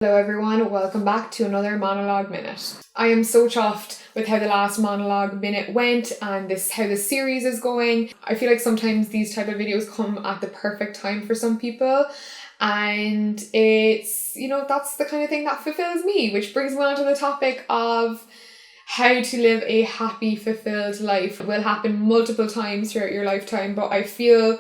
Hello everyone, welcome back to another Monologue Minute. I am so chuffed with how the last Monologue Minute went and how this series is going. I feel like sometimes these type of videos come at the perfect time for some people, and it's, that's the kind of thing that fulfills me, which brings me on to the topic of how to live a happy, fulfilled life. It will happen multiple times throughout your lifetime, but I feel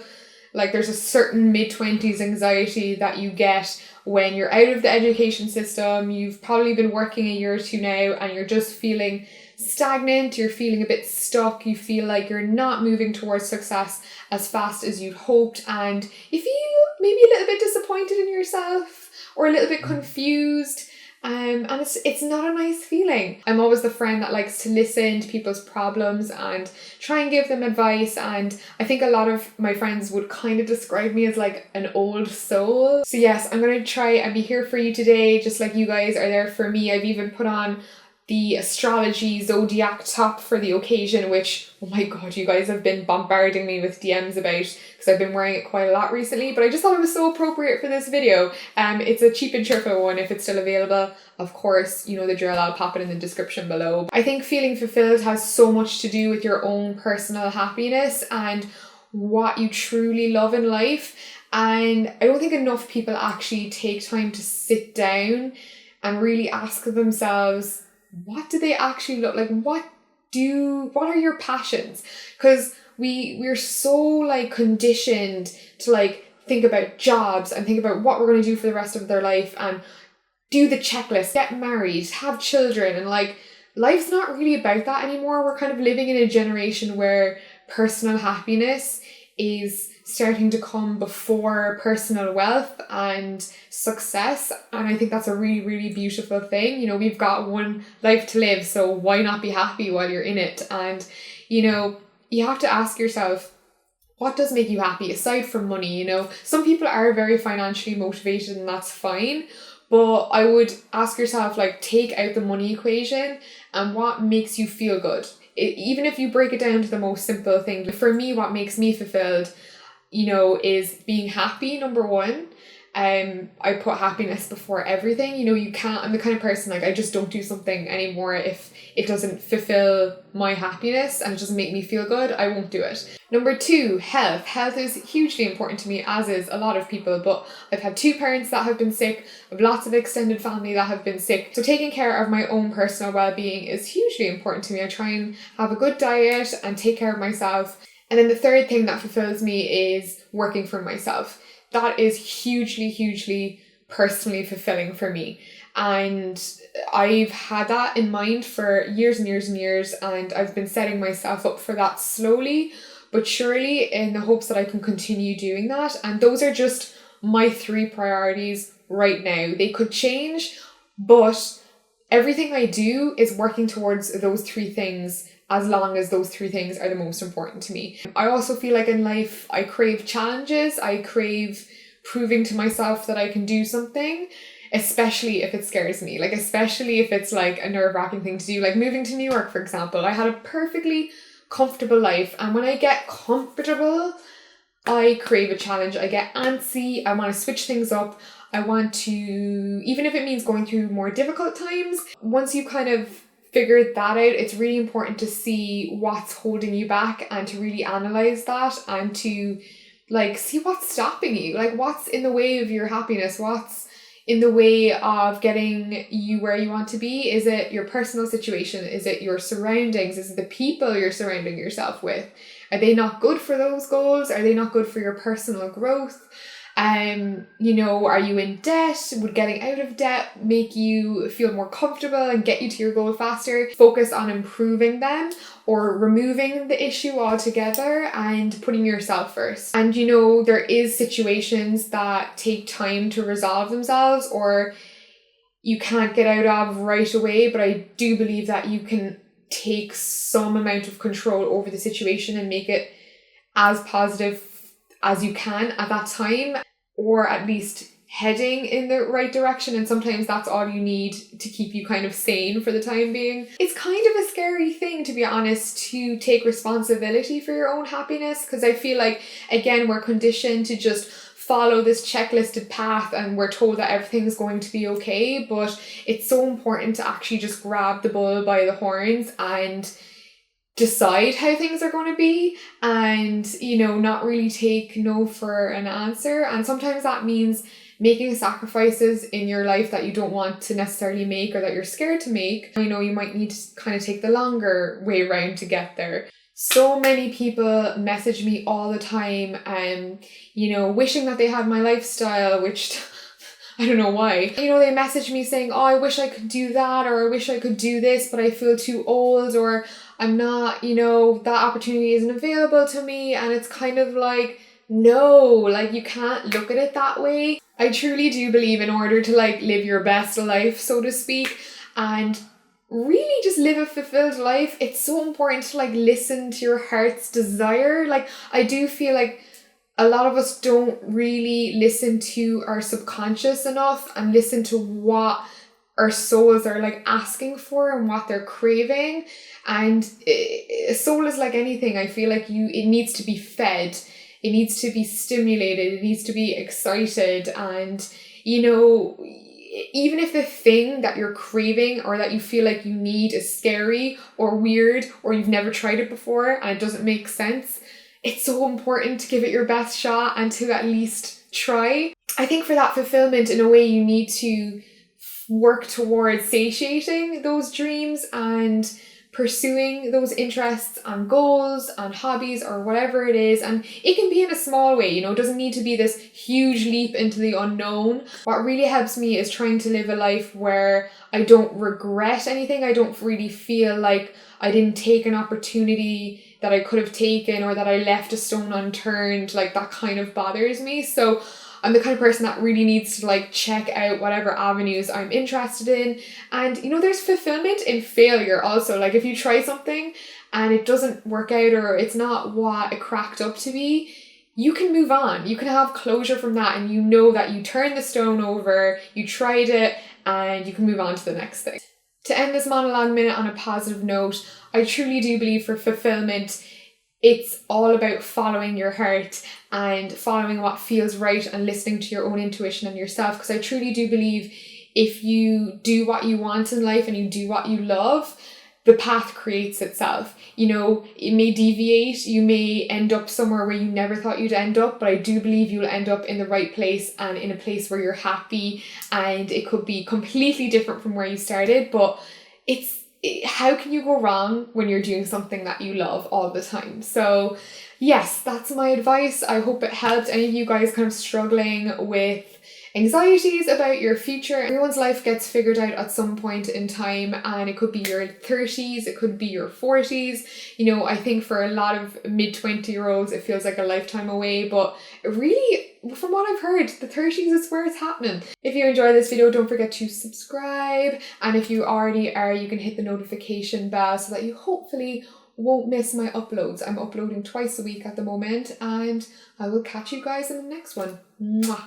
like there's a certain mid-20s anxiety that you get when you're out of the education system. You've probably been working a year or two now and you're just feeling stagnant, you're feeling a bit stuck, you feel like you're not moving towards success as fast as you'd hoped, and you feel maybe a little bit disappointed in yourself or a little bit confused. And it's not a nice feeling. I'm always the friend that likes to listen to people's problems and try and give them advice, and I think a lot of my friends would kind of describe me as like an old soul. So yes, I'm going to try and be here for you today, just like you guys are there for me. I've even put on the astrology zodiac top for the occasion, which, oh my god, you guys have been bombarding me with DMs about, because I've been wearing it quite a lot recently, but I just thought it was so appropriate for this video. It's a cheap and cheerful one if it's still available. Of course, you know the drill, I'll pop it in the description below. I think feeling fulfilled has so much to do with your own personal happiness and what you truly love in life, and I don't think enough people actually take time to sit down and really ask themselves, what do they actually look like? What are your passions? Because we're so conditioned to think about jobs and think about what we're going to do for the rest of their life and do the checklist, get married, have children, and life's not really about that anymore. We're kind of living in a generation where personal happiness is starting to come before personal wealth and success, and I think that's a really, really beautiful thing. We've got one life to live, so why not be happy while you're in it? And you have to ask yourself, what does make you happy aside from money? Some people are very financially motivated and that's fine, but I would ask yourself, take out the money equation and what makes you feel good. Even if you break it down to the most simple thing, for me, what makes me fulfilled, is being happy, number one. I put happiness before everything. You can't, I'm the kind of person, I just don't do something anymore if it doesn't fulfill my happiness and it doesn't make me feel good, I won't do it. Number two, health. Health is hugely important to me, as is a lot of people, but I've had 2 parents that have been sick, I have lots of extended family that have been sick, so taking care of my own personal well-being is hugely important to me. I try and have a good diet and take care of myself. And then the third thing that fulfills me is working for myself. That is hugely, hugely personally fulfilling for me. And I've had that in mind for years and years and years, and I've been setting myself up for that slowly but surely in the hopes that I can continue doing that. And those are just my 3 priorities right now. They could change, but everything I do is working towards those 3 things, as long as those 3 things are the most important to me. I also feel like in life, I crave challenges. I crave proving to myself that I can do something, especially if it scares me. Especially if it's a nerve-wracking thing to do. Moving to New York, for example. I had a perfectly comfortable life, and when I get comfortable, I crave a challenge. I get antsy. I want to switch things up. I want to, even if it means going through more difficult times, once you kind of figured that out, it's really important to see what's holding you back and to really analyze that and to see what's stopping you, what's in the way of your happiness, what's in the way of getting you where you want to be. Is it your personal situation? Is it your surroundings? Is it the people you're surrounding yourself with? Are they not good for those goals? Are they not good for your personal growth? Are you in debt? Would getting out of debt make you feel more comfortable and get you to your goal faster? Focus on improving them or removing the issue altogether and putting yourself first. And there is situations that take time to resolve themselves or you can't get out of right away, but I do believe that you can take some amount of control over the situation and make it as positive as you can at that time, or at least heading in the right direction. And sometimes that's all you need to keep you kind of sane for the time being. It's kind of a scary thing, to be honest, to take responsibility for your own happiness, because I feel again, we're conditioned to just follow this checklisted path and we're told that everything's going to be okay, but it's so important to actually just grab the bull by the horns and decide how things are going to be, and not really take no for an answer. And sometimes that means making sacrifices in your life that you don't want to necessarily make or that you're scared to make. You might need to kind of take the longer way around to get there. So many people message me all the time, wishing that they had my lifestyle, which I don't know why. They message me saying, oh, I wish I could do that, or I wish I could do this, but I feel too old, or I'm not, that opportunity isn't available to me. And it's kind of like, no, like you can't look at it that way. I truly do believe in order to live your best life, so to speak, and really just live a fulfilled life, it's so important to listen to your heart's desire. I do feel like a lot of us don't really listen to our subconscious enough and listen to what our souls are asking for and what they're craving. And a soul is like anything. I feel like it needs to be fed. It needs to be stimulated. It needs to be excited. And, even if the thing that you're craving or that you feel like you need is scary or weird, or you've never tried it before and it doesn't make sense, it's so important to give it your best shot and to at least try. I think for that fulfillment, in a way, you need to work towards satiating those dreams and pursuing those interests and goals and hobbies or whatever it is. And it can be in a small way, it doesn't need to be this huge leap into the unknown. What really helps me is trying to live a life where I don't regret anything. I don't really feel like I didn't take an opportunity that I could have taken, or that I left a stone unturned. That kind of bothers me. So I'm the kind of person that really needs to check out whatever avenues I'm interested in. And there's fulfillment in failure also. If you try something and it doesn't work out, or it's not what it cracked up to be, you can move on. You can have closure from that, and that you turned the stone over, you tried it, and you can move on to the next thing. To end this monologue minute on a positive note, I truly do believe for fulfillment, it's all about following your heart and following what feels right and listening to your own intuition and yourself. Because I truly do believe if you do what you want in life and you do what you love, the path creates itself. It may deviate, you may end up somewhere where you never thought you'd end up, but I do believe you'll end up in the right place and in a place where you're happy, and it could be completely different from where you started, but how can you go wrong when you're doing something that you love all the time? So yes, that's my advice. I hope it helped any of you guys kind of struggling with anxieties about your future. Everyone's life gets figured out at some point in time, and it could be your 30s, it could be your 40s. I think for a lot of mid-20-year-olds it feels like a lifetime away, but really, from what I've heard, the 30s is where it's happening. If you enjoyed this video, don't forget to subscribe, and if you already are, you can hit the notification bell so that you hopefully won't miss my uploads. I'm uploading twice a week at the moment, and I will catch you guys in the next one. Mwah.